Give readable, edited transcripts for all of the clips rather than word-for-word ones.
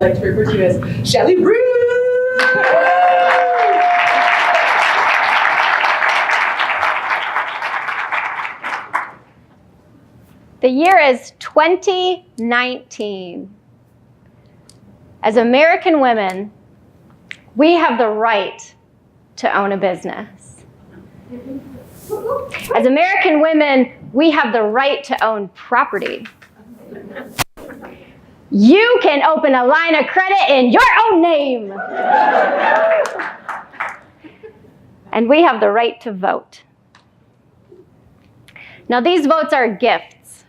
I'd like to refer to you as Shelly Rood. The year is 2019. As American women, we have the right to own a business. As American women, we have the right to own property. You can open a line of credit in your own name. And we have the right to vote. Now, these votes are gifts.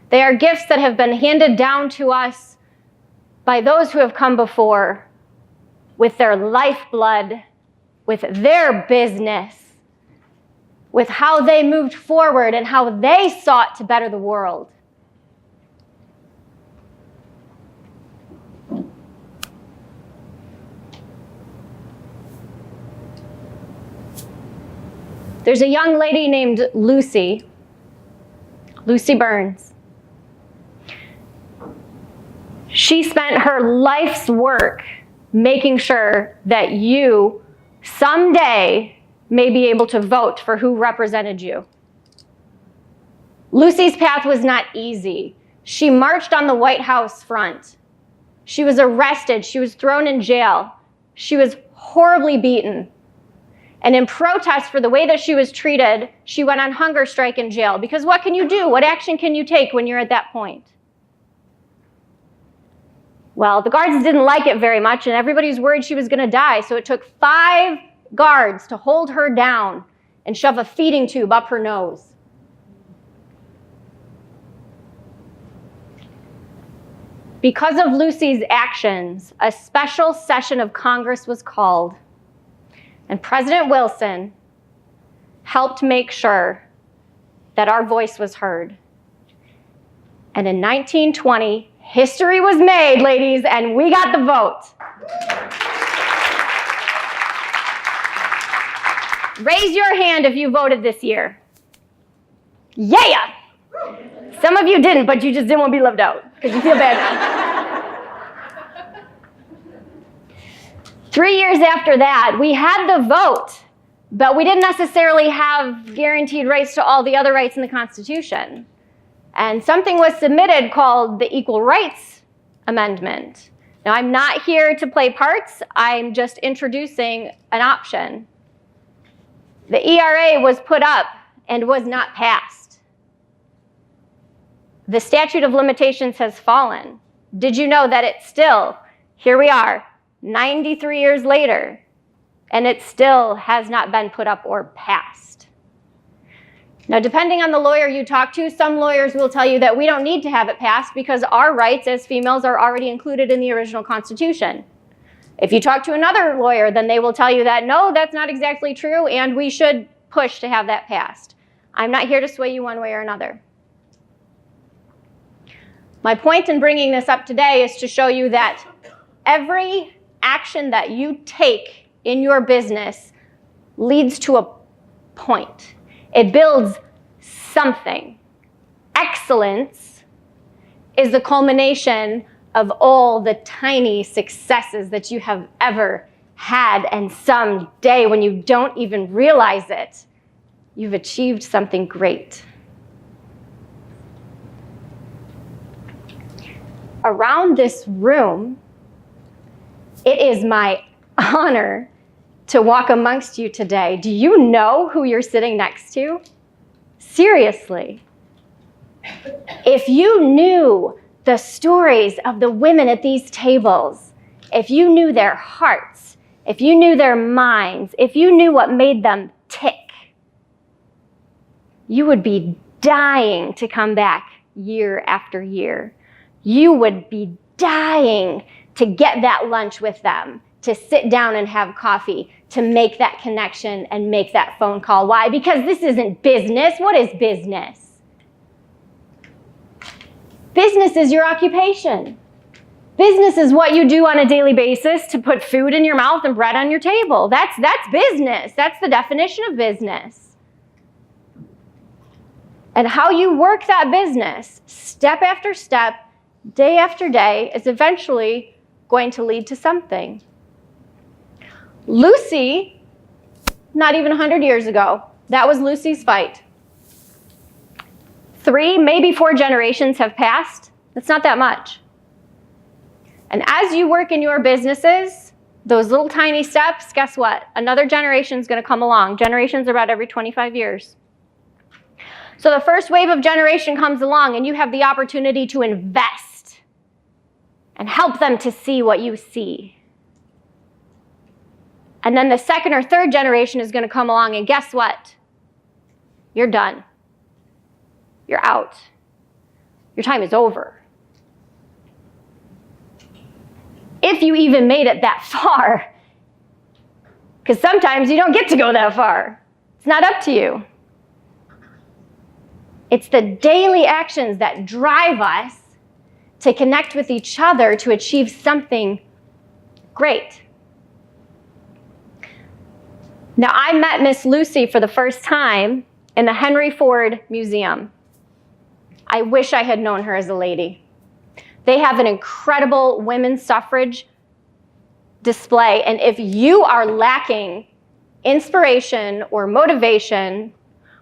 They are gifts that have been handed down to us by those who have come before with their lifeblood, with their business, with how they moved forward and how they sought to better the world. There's a young lady named Lucy Burns. She spent her life's work making sure that you someday may be able to vote for who represented you. Lucy's path was not easy. She marched on the White House front. She was arrested. She was thrown in jail. She was horribly beaten. And in protest for the way that she was treated, she went on hunger strike in jail. Because what can you do? What action can you take when you're at that point? Well, the guards didn't like it very much, and everybody was worried she was going to die. So it took 5 guards to hold her down and shove a feeding tube up her nose. Because of Lucy's actions, a special session of Congress was called. And President Wilson helped make sure that our voice was heard. And in 1920, history was made, ladies, and we got the vote. Raise your hand if you voted this year. Yeah! Some of you didn't, but you just didn't want to be left out because you feel bad now. 3 years after that, we had the vote, but we didn't necessarily have guaranteed rights to all the other rights in the Constitution. And something was submitted called the Equal Rights Amendment. Now, I'm not here to play parts. I'm just introducing an option. The ERA was put up and was not passed. The statute of limitations has fallen. Did you know that it's still, here we are, 93 years later, and it still has not been put up or passed? Now, depending on the lawyer you talk to, some lawyers will tell you that we don't need to have it passed because our rights as females are already included in the original Constitution. If you talk to another lawyer, then they will tell you that, no, that's not exactly true, and we should push to have that passed. I'm not here to sway you one way or another. My point in bringing this up today is to show you that every action that you take in your business leads to a point. It builds something. Excellence is the culmination of all the tiny successes that you have ever had, and someday, when you don't even realize it, you've achieved something great. Around this room, it is my honor to walk amongst you today. Do you know who you're sitting next to? Seriously. If you knew the stories of the women at these tables, if you knew their hearts, if you knew their minds, if you knew what made them tick, you would be dying to come back year after year. You would be dying to get that lunch with them, to sit down and have coffee, to make that connection and make that phone call. Why? Because this isn't business. What is business? Business is your occupation. Business is what you do on a daily basis to put food in your mouth and bread on your table. That's business. That's the definition of business. And how you work that business, step after step, day after day, is eventually going to lead to something. Lucy, not even 100 years ago, that was Lucy's fight. 3, maybe 4 generations have passed. That's not that much. And as you work in your businesses, those little tiny steps, guess what? Another generation is going to come along. Generations are about every 25 years. So the first wave of generation comes along, and you have the opportunity to invest and help them to see what you see. And then the second or third generation is going to come along, and guess what? You're done. You're out. Your time is over. If you even made it that far. Because sometimes you don't get to go that far. It's not up to you. It's the daily actions that drive us to connect with each other to achieve something great. Now, I met Miss Lucy for the first time in the Henry Ford Museum. I wish I had known her as a lady. They have an incredible women's suffrage display, and if you are lacking inspiration or motivation,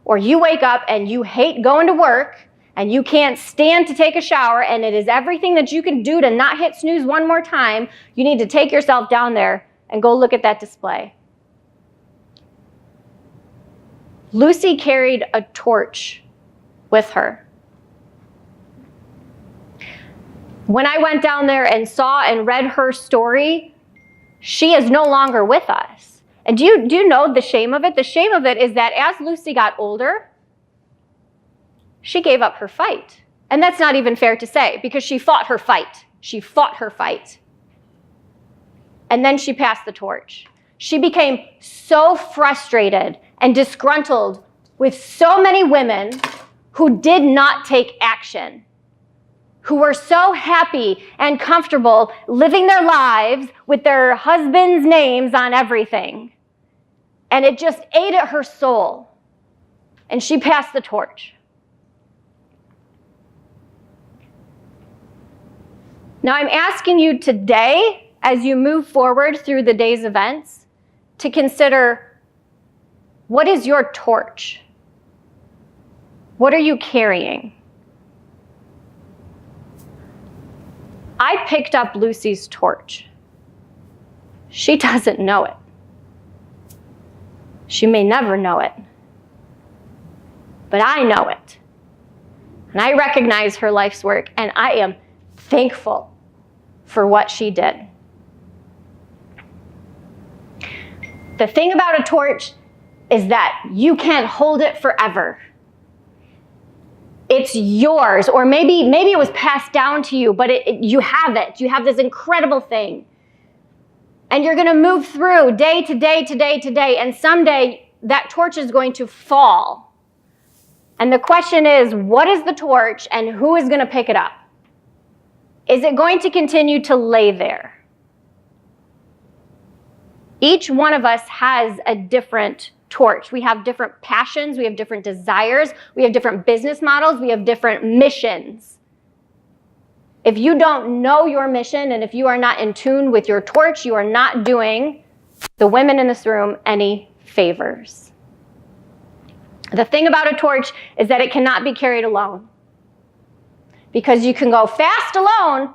or you wake up and you hate going to work, and you can't stand to take a shower, and it is everything that you can do to not hit snooze one more time, you need to take yourself down there and go look at that display. Lucy carried a torch with her. When I went down there and saw and read her story, she is no longer with us. And do you know the shame of it? The shame of it is that as Lucy got older, she gave up her fight. And that's not even fair to say, because she fought her fight. She fought her fight. And then she passed the torch. She became so frustrated and disgruntled with so many women who did not take action, who were so happy and comfortable living their lives with their husbands' names on everything. And it just ate at her soul. And she passed the torch. Now I'm asking you today, as you move forward through the day's events, to consider, what is your torch? What are you carrying? I picked up Lucy's torch. She doesn't know it. She may never know it. But I know it. And I recognize her life's work, and I am thankful for what she did. The thing about a torch is that you can't hold it forever. It's yours, or maybe it was passed down to you, but you have it. You have this incredible thing. And you're going to move through day to day to day to day, and someday that torch is going to fall. And the question is, what is the torch, and who is going to pick it up? Is it going to continue to lay there? Each one of us has a different torch. We have different passions, we have different desires, we have different business models, we have different missions. If you don't know your mission, and if you are not in tune with your torch, you are not doing the women in this room any favors. The thing about a torch is that it cannot be carried alone. Because you can go fast alone,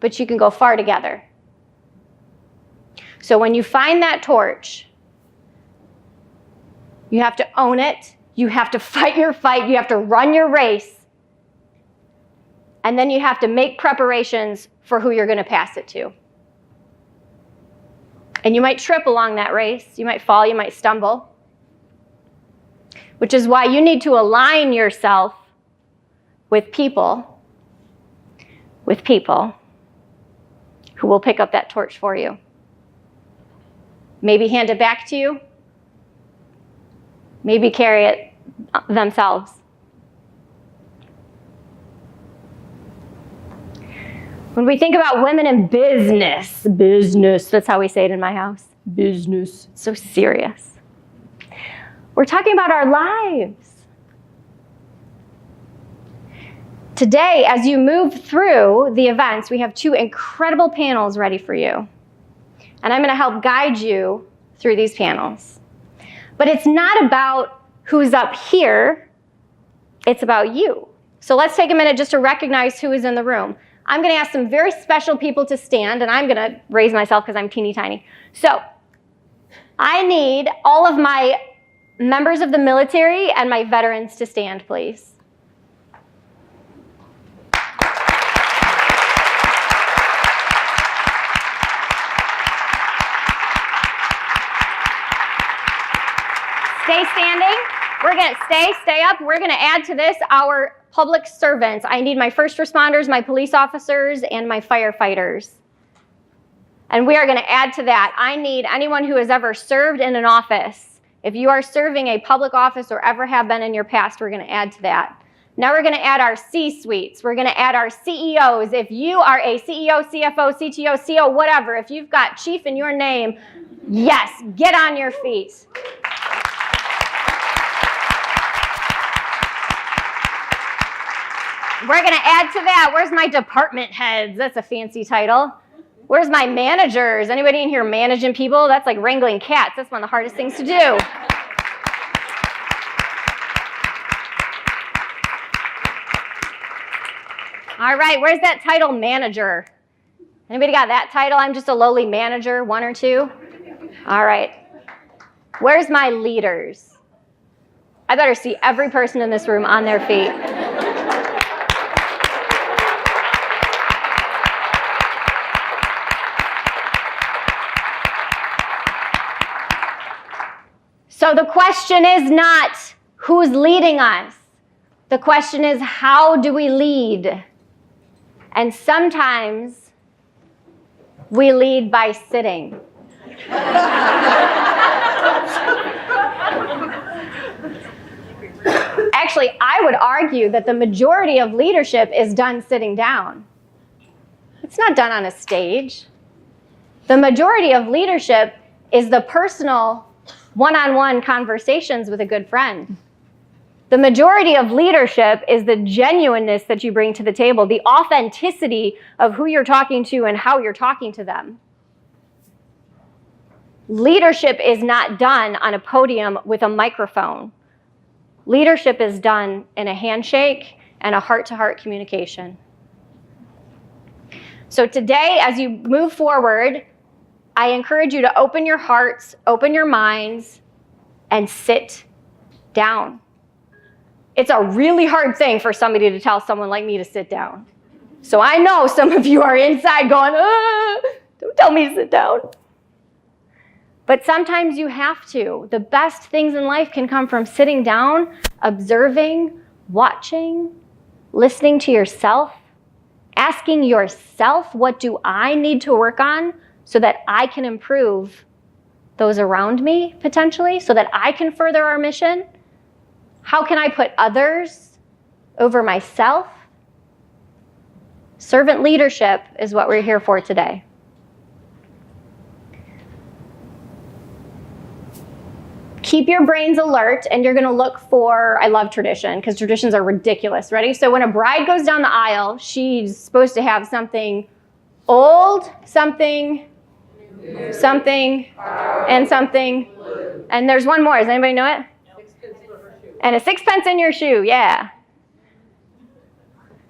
but you can go far together. So when you find that torch, you have to own it, you have to fight your fight, you have to run your race, and then you have to make preparations for who you're going to pass it to. And you might trip along that race, you might fall, you might stumble, which is why you need to align yourself with people who will pick up that torch for you. Maybe hand it back to you. Maybe carry it themselves. When we think about women in business, that's how we say it in my house, business, it's so serious. We're talking about our lives. Today, as you move through the events, we have 2 incredible panels ready for you. And I'm going to help guide you through these panels. But it's not about who's up here, it's about you. So let's take a minute just to recognize who is in the room. I'm going to ask some very special people to stand, and I'm going to raise myself because I'm teeny tiny. So I need all of my members of the military and my veterans to stand, please. Stay standing. We're going to stay up. We're going to add to this our public servants. I need my first responders, my police officers, and my firefighters. And we are going to add to that. I need anyone who has ever served in an office. If you are serving a public office or ever have been in your past, we're going to add to that. Now we're going to add our C-suites. We're going to add our CEOs. If you are a CEO, CFO, CTO, CO, whatever, if you've got chief in your name, yes, get on your feet. We're going to add to that. Where's my department heads? That's a fancy title. Where's my managers? Anybody in here managing people? That's like wrangling cats. That's one of the hardest things to do. All right, where's that title, manager? Anybody got that title? I'm just a lowly manager, 1 or 2. All right. Where's my leaders? I better see every person in this room on their feet. So the question is not who's leading us. The question is, how do we lead? And sometimes we lead by sitting. Actually, I would argue that the majority of leadership is done sitting down. It's not done on a stage. The majority of leadership is the personal one-on-one conversations with a good friend. The majority of leadership is the genuineness that you bring to the table, the authenticity of who you're talking to and how you're talking to them. Leadership is not done on a podium with a microphone. Leadership is done in a handshake and a heart-to-heart communication. So today, as you move forward, I encourage you to open your hearts, open your minds, and sit down. It's a really hard thing for somebody to tell someone like me to sit down. So I know some of you are inside going, don't tell me to sit down. But sometimes you have to. The best things in life can come from sitting down, observing, watching, listening to yourself, asking yourself, what do I need to work on so that I can improve those around me, potentially, so that I can further our mission? How can I put others over myself? Servant leadership is what we're here for today. Keep your brains alert, and you're going to look for, I love tradition, because traditions are ridiculous. Ready? So when a bride goes down the aisle, she's supposed to have something old, something, and something. And there's one more. Does anybody know it? And a sixpence in your shoe, yeah.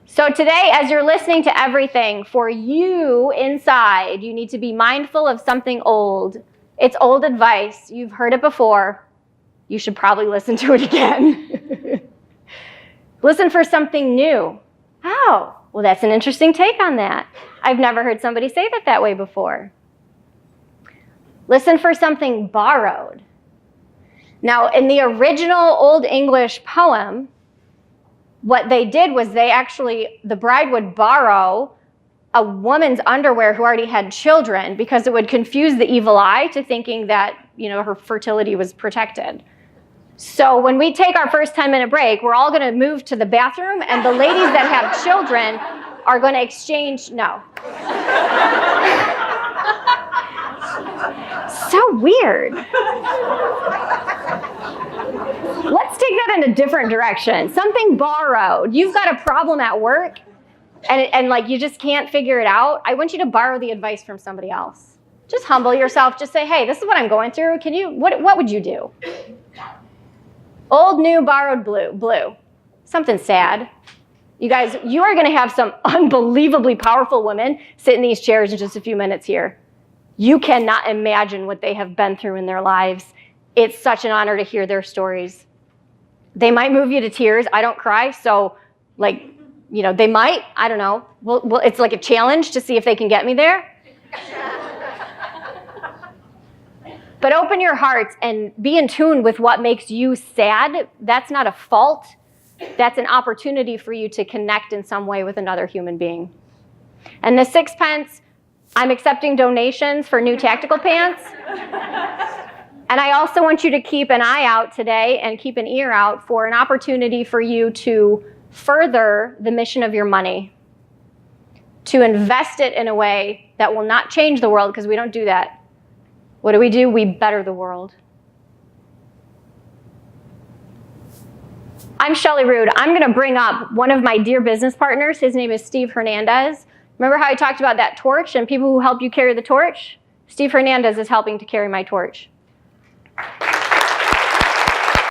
So today, as you're listening to everything, for you inside, you need to be mindful of something old. It's old advice. You've heard it before. You should probably listen to it again. Listen for something new. Oh, well, that's an interesting take on that. I've never heard somebody say that way before. Listen for something borrowed. Now, in the original Old English poem, what they did was the bride would borrow a woman's underwear who already had children because it would confuse the evil eye to thinking that, her fertility was protected. So when we take our first 10-minute break, we're all going to move to the bathroom, and the ladies that have children are going to exchange, no. So weird. Let's take that in a different direction. Something borrowed. You've got a problem at work and like you just can't figure it out. I want you to borrow the advice from somebody else. Just humble yourself. Just say, hey, this is what I'm going through. What would you do? Old, new, borrowed, blue. Something sad. You guys, you are going to have some unbelievably powerful women sit in these chairs in just a few minutes here. You cannot imagine what they have been through in their lives. It's such an honor to hear their stories. They might move you to tears. I don't cry, so like, you know, they might. I don't know. Well, it's like a challenge to see if they can get me there. But open your hearts and be in tune with what makes you sad. That's not a fault. That's an opportunity for you to connect in some way with another human being. And the 6 pence, I'm accepting donations for new tactical pants. And I also want you to keep an eye out today and keep an ear out for an opportunity for you to further the mission of your money, to invest it in a way that will not change the world, because we don't do that. What do? We better the world. I'm Shelly Rood. I'm going to bring up one of my dear business partners. His name is Steve Hernandez. Remember how I talked about that torch and people who help you carry the torch? Steve Hernandez is helping to carry my torch.